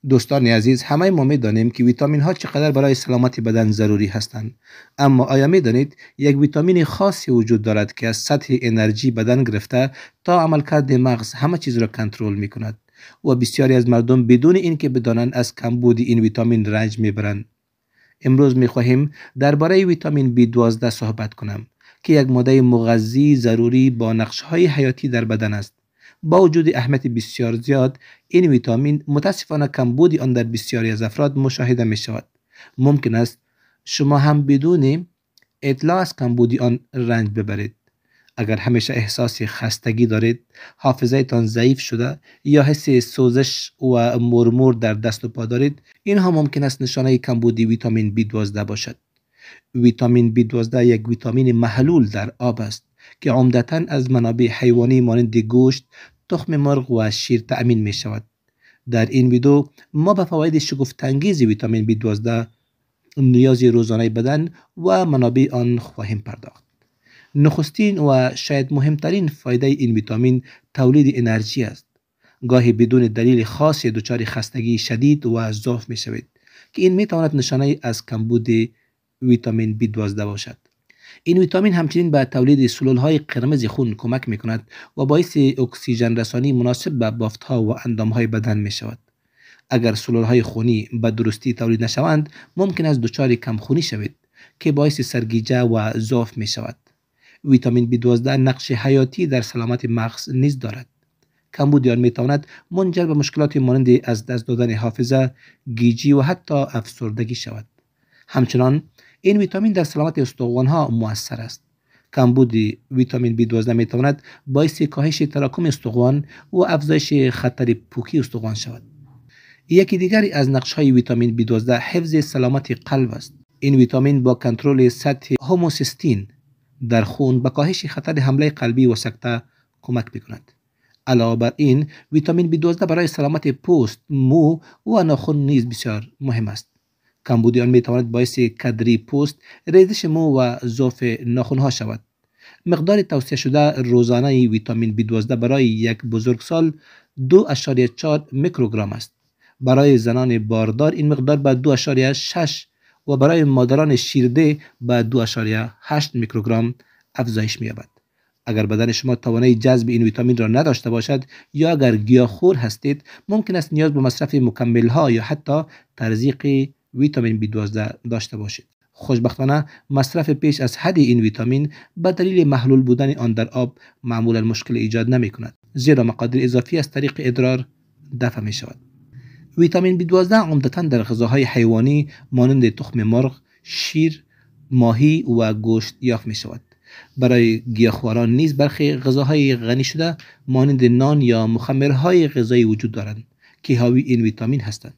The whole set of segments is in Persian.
دوستان عزیز، همه ما می‌دانیم که ویتامین ها چقدر برای سلامت بدن ضروری هستند. اما آیا می‌دانید یک ویتامین خاصی وجود دارد که از سطح انرژی بدن گرفته تا عملکرد مغز همه چیز را کنترل می‌کند و بسیاری از مردم بدون اینکه بدانند از کمبود این ویتامین رنج می‌برند. امروز می‌خواهیم درباره ویتامین B12 صحبت کنم که یک ماده مغذی ضروری با نقش‌های حیاتی در بدن است. با وجود اهمیت بسیار زیاد، این ویتامین متاسفانه کمبود آن در بسیاری از افراد مشاهده می شود. ممکن است شما هم بدون اطلاع از کمبود آن رنج ببرید. اگر همیشه احساس خستگی دارید، حافظه تان ضعیف شده یا حس سوزش و مرمور در دست و پا دارید، اینها ممکن است نشانه کمبود ویتامین B12 باشد. ویتامین B12 یک ویتامین محلول در آب است که عمدتاً از منابع حیوانی مانند گوشت، تخم مرغ و شیر تأمین می شود. در این ویدیو ما به فواید شگفت‌انگیز ویتامین B12، نیاز روزانه بدن و منابع آن خواهیم پرداخت. نخستین و شاید مهمترین فایده این ویتامین تولید انرژی است. گاهی بدون دلیل خاصی دچار خستگی شدید و ضعف می شوید که این می تواند نشانه از کمبود ویتامین B12 باشد. این ویتامین همچنین به تولید سلولهای قرمز خون کمک می کند و باعث اکسیژن رسانی مناسب به بافت‌ها و اندام‌های بدن می شود. اگر سلولهای خونی به درستی تولید نشوند، ممکن است دچار کمخونی شوید که باعث سرگیجه و ضعف می شود. ویتامین B12 نقش حیاتی در سلامت مغز نیز دارد. کمبود آن می تواند منجر به مشکلات مانند از دست دادن حافظه، گیجی و حتی افسردگی شود. همچنان این ویتامین در سلامت استخوان‌ها مؤثر است. کمبود ویتامین B12 می تواند باعث کاهش تراکم استخوان و افزایش خطر پوکی استخوان شود. یکی دیگری از نقش‌های ویتامین B12 حفظ سلامت قلب است. این ویتامین با کنترل سطح هوموسیستین در خون به کاهش خطر حمله قلبی و سکته کمک می‌کند. علاوه بر این، ویتامین B12 برای سلامت پوست، مو و ناخن نیز بسیار مهم است. کمبود آن می‌تواند باعث کدری پوست، ریزش مو و ضعف ناخن‌ها شود. مقدار توصیه شده روزانه ویتامین B12 برای یک بزرگسال 2.4 میکروگرم است. برای زنان باردار این مقدار به 2.6 و برای مادران شیرده به 2.8 میکروگرم افزایش می‌یابد. اگر بدن شما توانایی جذب این ویتامین را نداشته باشد یا اگر گیاهخوار هستید، ممکن است نیاز به مصرف مکمل‌ها یا حتی تزریق ویتامین B12 داشته باشید. خوشبختانه مصرف پیش از حد این ویتامین به دلیل محلول بودن آن در آب معمولا مشکل ایجاد نمی کند، زیرا مقادیر اضافی از طریق ادرار دفع می شود. ویتامین B12 عمدتاً در غذاهای حیوانی مانند تخم مرغ، شیر، ماهی و گوشت یافت می شود. برای گیاهخواران نیز برخی غذاهای غنی شده مانند نان یا مخمرهای غذایی وجود دارند که حاوی این ویتامین هستند.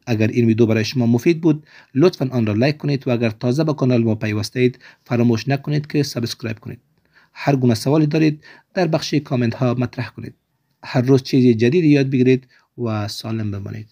اگر این ویدیو برای شما مفید بود، لطفاً آن را لایک کنید و اگر تازه به کانال ما پیوسته اید، فراموش نکنید که سابسکرایب کنید. هر گونه سوالی دارید در بخش کامنت ها مطرح کنید. هر روز چیزی جدید یاد بگیرید و سالم بمانید.